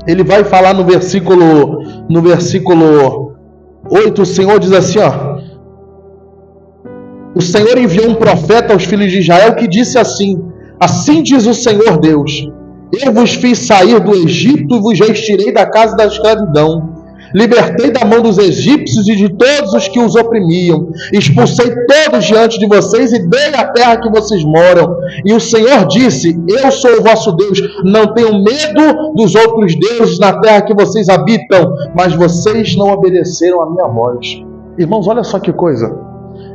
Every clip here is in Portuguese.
ele vai falar no versículo 8, o Senhor diz assim, ó: o Senhor enviou um profeta aos filhos de Israel que disse assim: assim diz o Senhor Deus, eu vos fiz sair do Egito e vos retirei da casa da escravidão. Libertei da mão dos egípcios e de todos os que os oprimiam. Expulsei todos diante de vocês e dei a terra que vocês moram. E o Senhor disse: eu sou o vosso Deus. Não tenham medo dos outros deuses na terra que vocês habitam. Mas vocês não obedeceram a minha voz. Irmãos, olha só que coisa.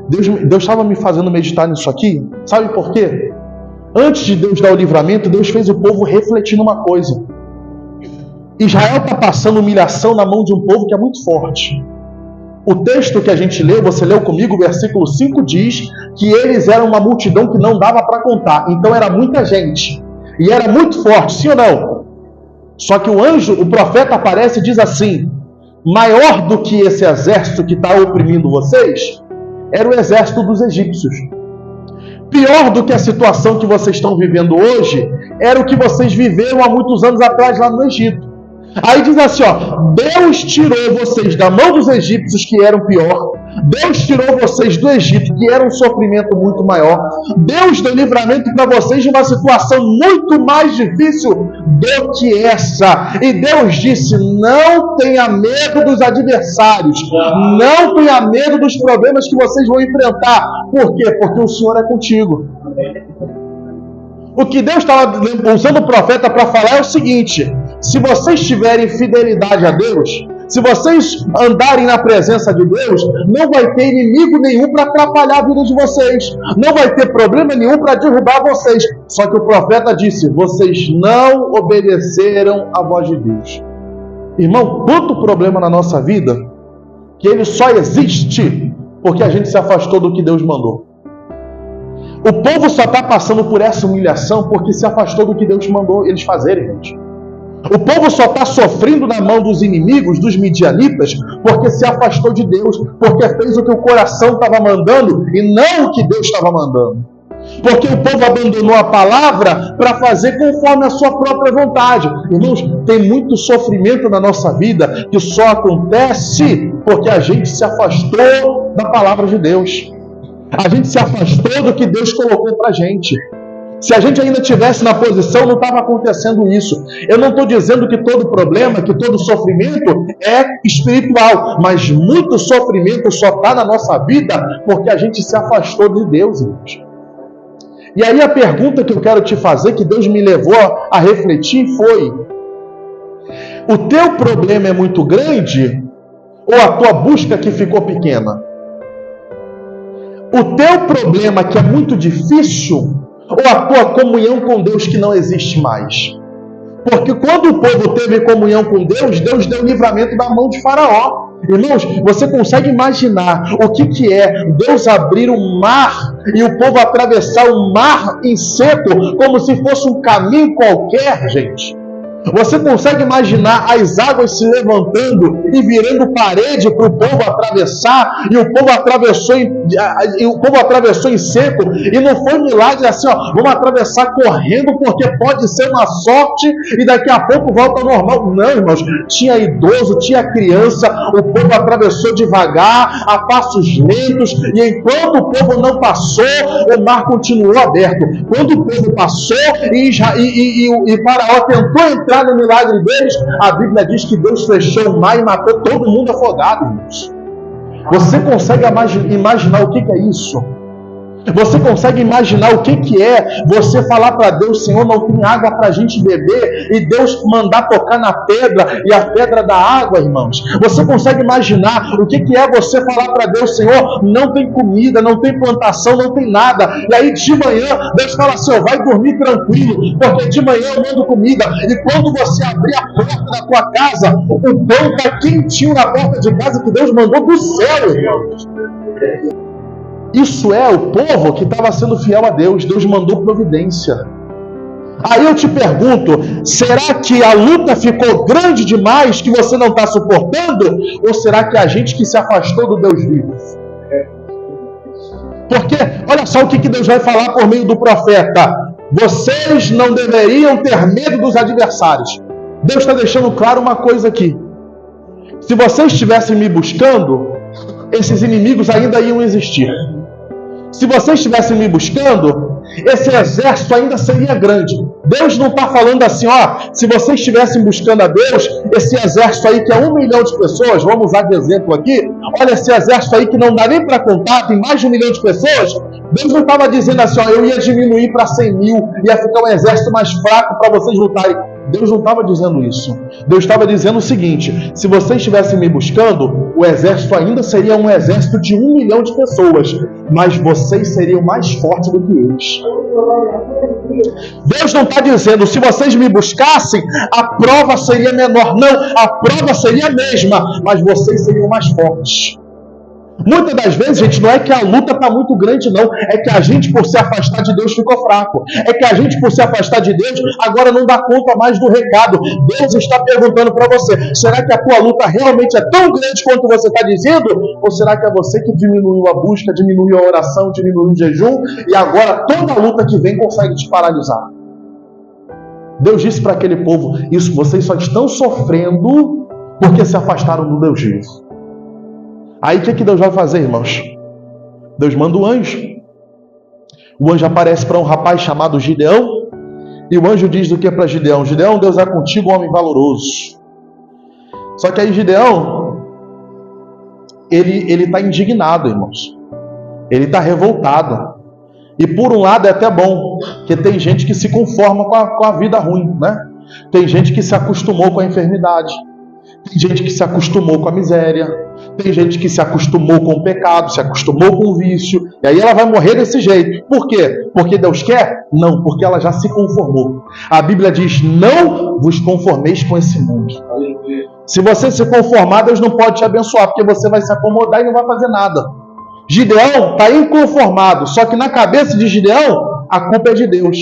Deus estava me fazendo meditar nisso aqui. Sabe por quê? Antes de Deus dar o livramento, Deus fez o povo refletir numa coisa. Israel está passando humilhação na mão de um povo que é muito forte. O texto que a gente leu, você leu comigo, o versículo 5 diz que eles eram uma multidão que não dava para contar. Então era muita gente. E era muito forte, sim ou não? Só que o anjo, o profeta aparece e diz assim: maior do que esse exército que está oprimindo vocês, era o exército dos egípcios. Pior do que a situação que vocês estão vivendo hoje, era o que vocês viveram há muitos anos atrás lá no Egito. Aí diz assim, ó: Deus tirou vocês da mão dos egípcios, que eram pior. Deus tirou vocês do Egito, que era um sofrimento muito maior. Deus deu livramento para vocês de uma situação muito mais difícil do que essa. E Deus disse: não tenha medo dos adversários, não tenha medo dos problemas que vocês vão enfrentar. Por quê? Porque o Senhor é contigo. O que Deus estava usando o profeta para falar é o seguinte: se vocês tiverem fidelidade a Deus, se vocês andarem na presença de Deus, não vai ter inimigo nenhum para atrapalhar a vida de vocês, não vai ter problema nenhum para derrubar vocês. Só que o profeta disse: vocês não obedeceram à voz de Deus. Irmão, quanto problema na nossa vida que ele só existe porque a gente se afastou do que Deus mandou. O povo só está passando por essa humilhação porque se afastou do que Deus mandou eles fazerem, gente. O povo só está sofrendo na mão dos inimigos, dos midianitas, porque se afastou de Deus, porque fez o que o coração estava mandando e não o que Deus estava mandando. Porque o povo abandonou a palavra para fazer conforme a sua própria vontade. Irmãos, tem muito sofrimento na nossa vida que só acontece porque a gente se afastou da palavra de Deus. A gente se afastou do que Deus colocou para a gente. Se a gente ainda estivesse na posição, não estava acontecendo isso. Eu não estou dizendo que todo problema, que todo sofrimento é espiritual, mas muito sofrimento só está na nossa vida porque a gente se afastou de Deus, irmãos. E aí a pergunta que eu quero te fazer, que Deus me levou a refletir, foi: o teu problema é muito grande ou a tua busca que ficou pequena? O teu problema que é muito difícil ou a tua comunhão com Deus que não existe mais? Porque quando o povo teve comunhão com Deus, Deus deu livramento da mão de Faraó. Irmãos, você consegue imaginar o que é Deus abrir um mar e o povo atravessar um mar em seco como se fosse um caminho qualquer, gente? Você consegue imaginar as águas se levantando e virando parede para o povo atravessar, e o povo atravessou em seco, e não foi milagre assim, ó, vamos atravessar correndo porque pode ser uma sorte e daqui a pouco volta ao normal. Não, irmãos, tinha idoso, tinha criança, o povo atravessou devagar, a passos lentos, e enquanto o povo não passou, o mar continuou aberto. Quando o povo passou e Faraó tentou entrar no milagre deles, a Bíblia diz que Deus fechou o mar e matou todo mundo afogado, irmãos. Você consegue imaginar o que é isso? Você consegue imaginar o que é você falar para Deus: Senhor, não tem água para a gente beber, e Deus mandar tocar na pedra e a pedra dá água, irmãos? Você consegue imaginar o que é você falar para Deus: Senhor, não tem comida, não tem plantação, não tem nada, e aí de manhã Deus fala assim: ó, vai dormir tranquilo, porque de manhã eu mando comida, e quando você abrir a porta da tua casa, o pão está quentinho na porta de casa que Deus mandou do céu, irmãos. Isso é o povo que estava sendo fiel a Deus. Deus mandou providência. Aí eu te pergunto: será que a luta ficou grande demais que você não está suportando? Ou será que a gente que se afastou do Deus vivo? Porque, olha só o que Deus vai falar por meio do profeta: vocês não deveriam ter medo dos adversários. Deus está deixando claro uma coisa aqui. Se vocês estivessem me buscando, esses inimigos ainda iam existir. Se vocês estivessem me buscando, esse exército ainda seria grande. Deus não está falando assim, se vocês estivessem buscando a Deus, esse exército aí que é 1 milhão de pessoas, vamos usar de exemplo aqui, olha esse exército aí que não dá nem para contar, tem mais de 1 milhão de pessoas. Deus não estava dizendo assim, eu ia diminuir para 100 mil, ia ficar um exército mais fraco para vocês lutarem. Deus não estava dizendo isso. Deus estava dizendo o seguinte: se vocês estivessem me buscando, o exército ainda seria um exército de 1 milhão de pessoas, mas vocês seriam mais fortes do que eles. Deus não está dizendo, se vocês me buscassem, a prova seria menor. Não, a prova seria a mesma, mas vocês seriam mais fortes. Muitas das vezes, gente, não é que a luta está muito grande, não. É que a gente, por se afastar de Deus, ficou fraco. É que a gente, por se afastar de Deus, agora não dá conta mais do recado. Deus está perguntando para você, será que a tua luta realmente é tão grande quanto você está dizendo? Ou será que é você que diminuiu a busca, diminuiu a oração, diminuiu o jejum, e agora toda a luta que vem consegue te paralisar? Deus disse para aquele povo, isso, vocês só estão sofrendo porque se afastaram do Deus vivo. Aí o que Deus vai fazer, irmãos? Deus manda o anjo. O anjo aparece para um rapaz chamado Gideão. E o anjo diz do que para Gideão? Gideão, Deus é contigo, homem valoroso. Só que aí Gideão, ele está indignado, irmãos. Ele está revoltado. E por um lado é até bom, porque tem gente que se conforma com a vida ruim, né? Tem gente que se acostumou com a enfermidade. Tem gente que se acostumou com a miséria. Tem gente que se acostumou com o pecado, se acostumou com o vício, e aí ela vai morrer desse jeito. Por quê? Porque Deus quer? Não, porque ela já se conformou. A Bíblia diz, não vos conformeis com esse mundo. Se você se conformar, Deus não pode te abençoar, porque você vai se acomodar e não vai fazer nada. Gideão está inconformado, só que na cabeça de Gideão, a culpa é de Deus.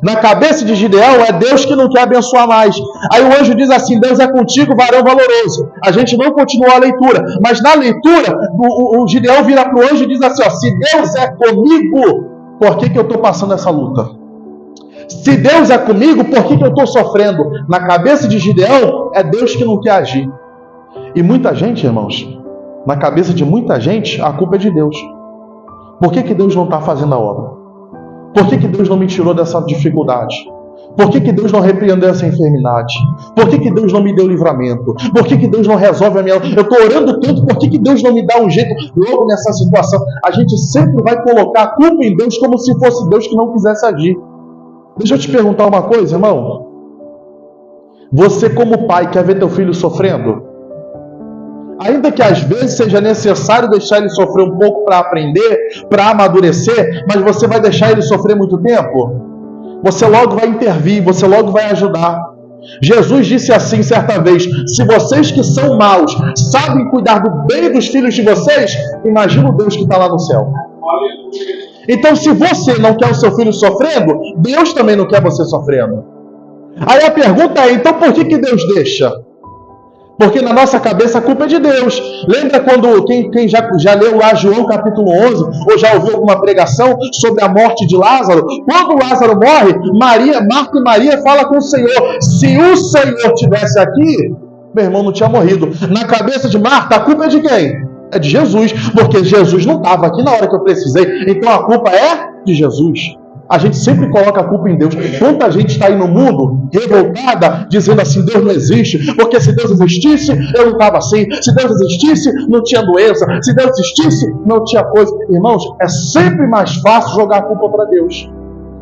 Na cabeça de Gideão é Deus que não quer abençoar mais. Aí o anjo diz assim, Deus é contigo, varão valoroso. A gente não continua a leitura, mas na leitura o Gideão vira para o anjo e diz assim, se Deus é comigo, por que eu estou passando essa luta? Se Deus é comigo, por que eu estou sofrendo? Na cabeça de Gideão é Deus que não quer agir. E muita gente, irmãos, na cabeça de muita gente, a culpa é de Deus. Por que Deus não está fazendo a obra? Por que Deus não me tirou dessa dificuldade? Por que Deus não repreendeu essa enfermidade? Por que Deus não me deu livramento? Por que Deus não resolve a minha... Eu estou orando tanto, por que Deus não me dá um jeito logo nessa situação? A gente sempre vai colocar a culpa em Deus como se fosse Deus que não quisesse agir. Deixa eu te perguntar uma coisa, irmão. Você como pai quer ver teu filho sofrendo? Ainda que às vezes seja necessário deixar ele sofrer um pouco para aprender, para amadurecer, mas você vai deixar ele sofrer muito tempo? Você logo vai intervir, você logo vai ajudar. Jesus disse assim certa vez, se vocês que são maus sabem cuidar do bem dos filhos de vocês, imagina o Deus que está lá no céu. Então se você não quer o seu filho sofrendo, Deus também não quer você sofrendo. Aí a pergunta é, então por que Deus deixa? Porque na nossa cabeça a culpa é de Deus. Lembra quando quem já leu lá João capítulo 11, ou já ouviu alguma pregação sobre a morte de Lázaro? Quando Lázaro morre, Marta e Maria falam com o Senhor, se o Senhor estivesse aqui, meu irmão não tinha morrido. Na cabeça de Marta, a culpa é de quem? É de Jesus, porque Jesus não estava aqui na hora que eu precisei. Então a culpa é de Jesus. A gente sempre coloca a culpa em Deus. Quanta gente está aí no mundo revoltada, dizendo assim, Deus não existe, porque se Deus existisse, eu não estava assim. Se Deus existisse, não tinha doença. Se Deus existisse, não tinha coisa. Irmãos, é sempre mais fácil jogar a culpa para Deus.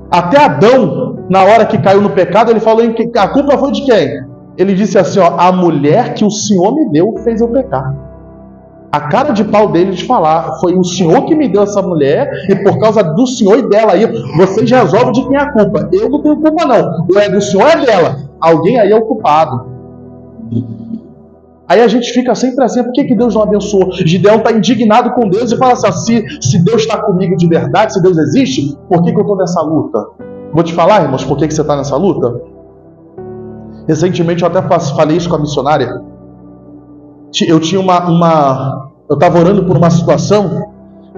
Até Adão, na hora que caiu no pecado, ele falou que a culpa foi de quem? Ele disse assim, a mulher que o Senhor me deu fez eu pecar. A cara de pau dele de falar, foi o Senhor que me deu essa mulher, e por causa do Senhor e dela aí, vocês resolvem de quem é a culpa. Eu não tenho culpa não, o é do Senhor é dela. Alguém aí é o culpado. Aí a gente fica sempre assim, por que Deus não abençoou? Gideão está indignado com Deus e fala assim, se Deus está comigo de verdade, se Deus existe, por que eu estou nessa luta? Vou te falar, irmãos, por que você está nessa luta? Recentemente eu até falei isso com a missionária. Eu tinha eu estava orando por uma situação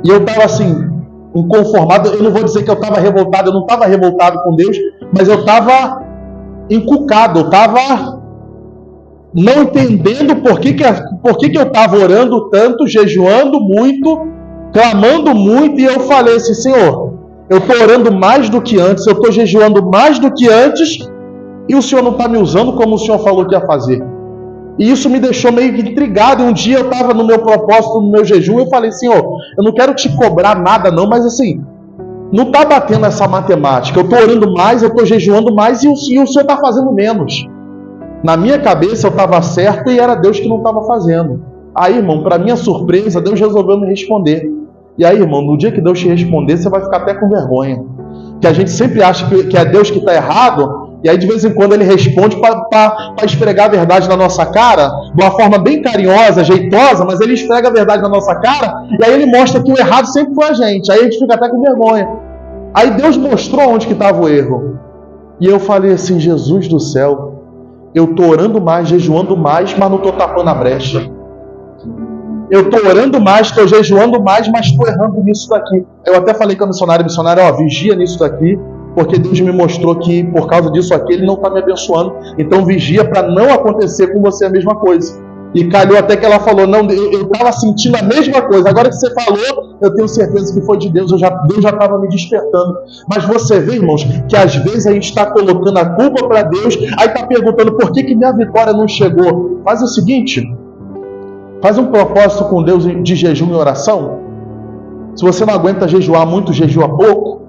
e eu estava assim, inconformado. Eu não vou dizer que eu estava revoltado, eu não estava revoltado com Deus, mas eu estava encucado, eu estava não entendendo por que eu estava orando tanto, jejuando muito, clamando muito, e eu falei assim: Senhor, eu estou orando mais do que antes, eu estou jejuando mais do que antes, e o Senhor não está me usando como o Senhor falou que ia fazer. E isso me deixou meio intrigado. E um dia eu estava no meu propósito, no meu jejum, eu falei: Senhor, eu não quero te cobrar nada não, mas assim, não está batendo essa matemática. Eu estou orando mais, eu estou jejuando mais, e o Senhor está fazendo menos. Na minha cabeça eu estava certo e era Deus que não estava fazendo. Aí, irmão, para minha surpresa, Deus resolveu me responder. E aí, irmão, no dia que Deus te responder, você vai ficar até com vergonha. Que a gente sempre acha que é Deus que está errado, e aí de vez em quando Ele responde para esfregar a verdade na nossa cara, de uma forma bem carinhosa, jeitosa, mas Ele esfrega a verdade na nossa cara, e aí Ele mostra que o errado sempre foi a gente. Aí a gente fica até com vergonha. Aí Deus mostrou onde que estava o erro. E eu falei assim: Jesus do céu, eu estou orando mais, jejuando mais, mas não estou tapando a brecha. Eu estou orando mais, estou jejuando mais, mas estou errando nisso daqui. Eu até falei com a missionária, ó, vigia nisso daqui, porque Deus me mostrou que por causa disso aqui Ele não está me abençoando. Então vigia para não acontecer com você a mesma coisa. E calhou até que ela falou: não, eu estava sentindo a mesma coisa. Agora que você falou, eu tenho certeza que foi de Deus. Deus já estava me despertando. Mas você vê, irmãos, que às vezes a gente está colocando a culpa para Deus, aí está perguntando: por que minha vitória não chegou? Faz o seguinte, faz um propósito com Deus de jejum e oração. Se você não aguenta jejuar muito, jejua pouco.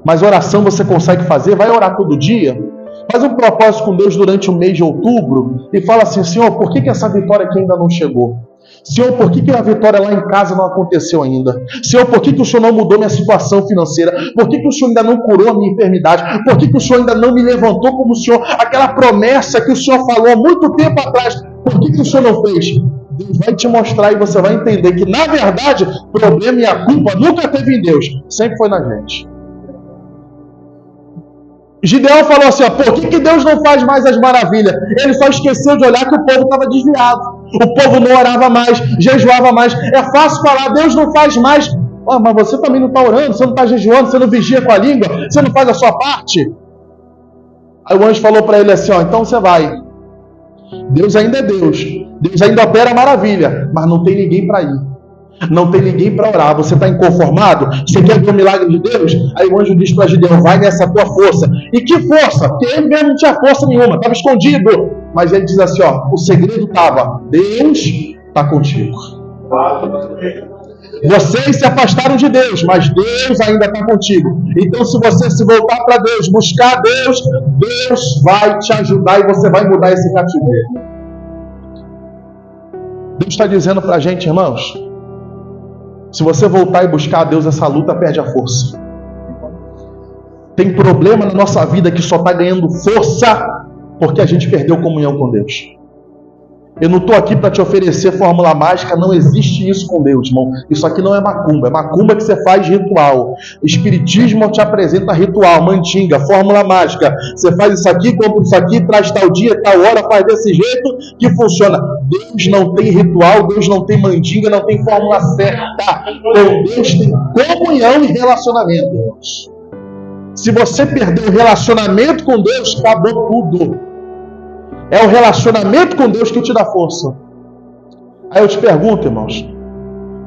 Mas oração você consegue fazer, vai orar todo dia. Faz um propósito com Deus durante o mês de outubro e fala assim: Senhor, por que essa vitória aqui ainda não chegou? Senhor, por que a vitória lá em casa não aconteceu ainda? Senhor, por que o Senhor não mudou minha situação financeira? Por que o Senhor ainda não curou a minha enfermidade? Por que o Senhor ainda não me levantou como o Senhor? Aquela promessa que o Senhor falou há muito tempo atrás, por que o Senhor não fez? Deus vai te mostrar e você vai entender que, na verdade, o problema e a culpa nunca teve em Deus, sempre foi na gente. Gideão falou assim: ó, por que Deus não faz mais as maravilhas? Ele só esqueceu de olhar que o povo estava desviado. O povo não orava mais, jejuava mais. É fácil falar: Deus não faz mais. Oh, mas você também não está orando, você não está jejuando, você não vigia com a língua, você não faz a sua parte. Aí o anjo falou para ele assim: ó, então você vai. Deus ainda é Deus, Deus ainda opera a maravilha, mas não tem ninguém para ir. Não tem ninguém para orar. Você está inconformado? Você quer ver o milagre de Deus? Aí o anjo diz para Gideão: vai nessa tua força. E que força? Porque ele mesmo não tinha força nenhuma, estava escondido. Mas ele diz assim: ó, o segredo estava: Deus está contigo. Vocês se afastaram de Deus, mas Deus ainda está contigo. Então, se você se voltar para Deus, buscar Deus, Deus vai te ajudar e você vai mudar esse cativeiro. Deus está dizendo para a gente, irmãos, se você voltar e buscar a Deus, essa luta perde a força. Tem problema na nossa vida que só está ganhando força porque a gente perdeu comunhão com Deus. Eu não estou aqui para te oferecer fórmula mágica, não existe isso com Deus, irmão. Isso aqui não é macumba, é macumba que você faz ritual. O Espiritismo te apresenta ritual, mandinga, fórmula mágica. Você faz isso aqui, compra isso aqui, traz tal dia, tal hora, faz desse jeito que funciona. Deus não tem ritual, Deus não tem mandinga, não tem fórmula certa. Com Deus tem comunhão e relacionamento, irmãos. Se você perder o relacionamento com Deus, acabou tudo. É o relacionamento com Deus que te dá força. Aí eu te pergunto, irmãos,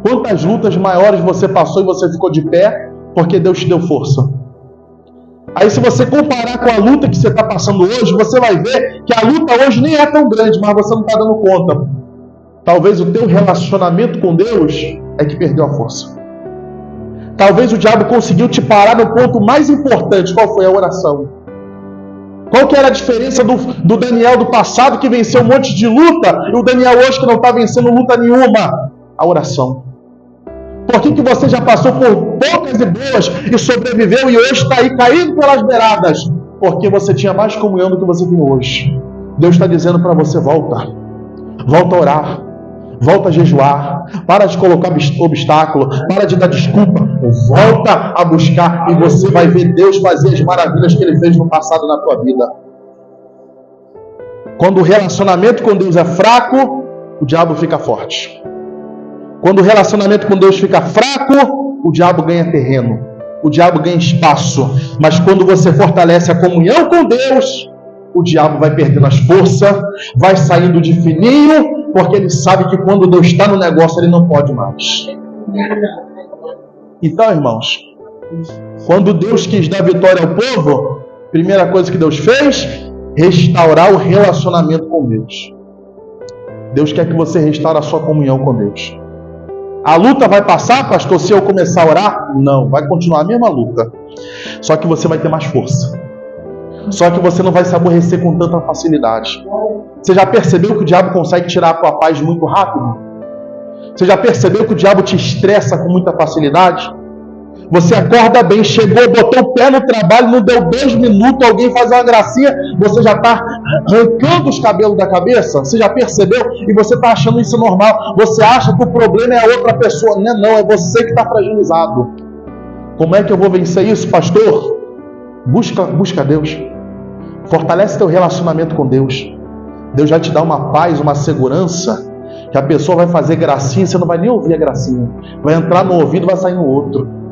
quantas lutas maiores você passou e você ficou de pé porque Deus te deu força? Aí se você comparar com a luta que você está passando hoje, você vai ver que a luta hoje nem é tão grande, mas você não está dando conta. Talvez o teu relacionamento com Deus é que perdeu a força. Talvez o diabo conseguiu te parar no ponto mais importante. Qual foi? A oração. Qual que era a diferença do Daniel do passado, que venceu um monte de luta, e o Daniel hoje que não está vencendo luta nenhuma? A oração. Por que você já passou por poucas e boas e sobreviveu e hoje está aí caindo pelas beiradas? Porque você tinha mais comunhão do que você tem hoje. Deus está dizendo para você: volta. Volta a orar. Volta a jejuar. Para de colocar obstáculo. Para de dar desculpa. Volta a buscar e você vai ver Deus fazer as maravilhas que Ele fez no passado na tua vida. Quando o relacionamento com Deus é fraco, o diabo fica forte. Quando o relacionamento com Deus fica fraco, o diabo ganha terreno. O diabo ganha espaço. Mas quando você fortalece a comunhão com Deus, o diabo vai perdendo as forças, vai saindo de fininho, porque ele sabe que quando Deus está no negócio, ele não pode mais. Então, irmãos, quando Deus quis dar vitória ao povo, a primeira coisa que Deus fez, restaurar o relacionamento com Deus. Deus quer que você restaure a sua comunhão com Deus. A luta vai passar, pastor, se eu começar a orar? Não, vai continuar a mesma luta. Só que você vai ter mais força. Só que você não vai se aborrecer com tanta facilidade. Você já percebeu que o diabo consegue tirar a tua paz muito rápido? Você já percebeu que o diabo te estressa com muita facilidade? Você acorda bem, chegou, botou o pé no trabalho, não deu 2 minutos, alguém faz uma gracinha, você já está arrancando os cabelos da cabeça? Você já percebeu? E você está achando isso normal. Você acha que o problema é a outra pessoa. Não, é você que está fragilizado. Como é que eu vou vencer isso, pastor? Busca Deus. Fortalece teu relacionamento com Deus. Deus vai te dar uma paz, uma segurança, que a pessoa vai fazer gracinha, você não vai nem ouvir a gracinha. Vai entrar no ouvido, vai sair no outro.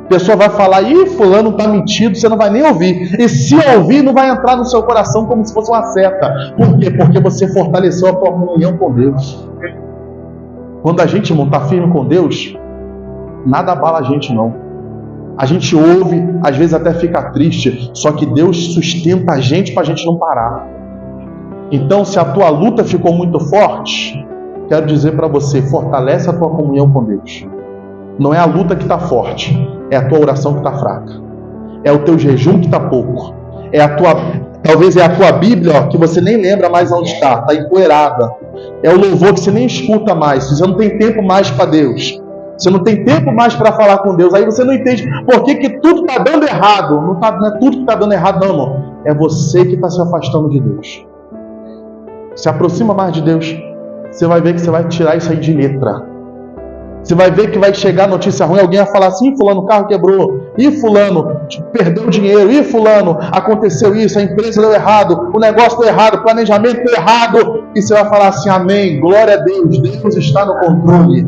A pessoa vai falar, ih, fulano está mentindo, você não vai nem ouvir. E se ouvir, não vai entrar no seu coração como se fosse uma seta. Por quê? Porque você fortaleceu a tua comunhão com Deus. Quando a gente não está firme com Deus, nada abala a gente não. A gente ouve, às vezes até fica triste, só que Deus sustenta a gente para a gente não parar. Então, se a tua luta ficou muito forte, quero dizer para você, fortalece a tua comunhão com Deus. Não é a luta que está forte, é a tua oração que está fraca. É o teu jejum que está pouco. Talvez é a tua Bíblia, ó, que você nem lembra mais onde está empoeirada. É o louvor que você nem escuta mais. Você não tem tempo mais para Deus. Você não tem tempo mais para falar com Deus. Aí você não entende por que tudo está dando errado. Não é tudo que está dando errado, não, irmão. É você que está se afastando de Deus. Se aproxima mais de Deus. Você vai ver que você vai tirar isso aí de letra. Você vai ver que vai chegar notícia ruim, alguém vai falar assim, fulano, o carro quebrou, e fulano, perdeu dinheiro, e fulano, aconteceu isso, a empresa deu errado, o negócio deu errado, o planejamento deu errado, e você vai falar assim, amém, glória a Deus, Deus está no controle.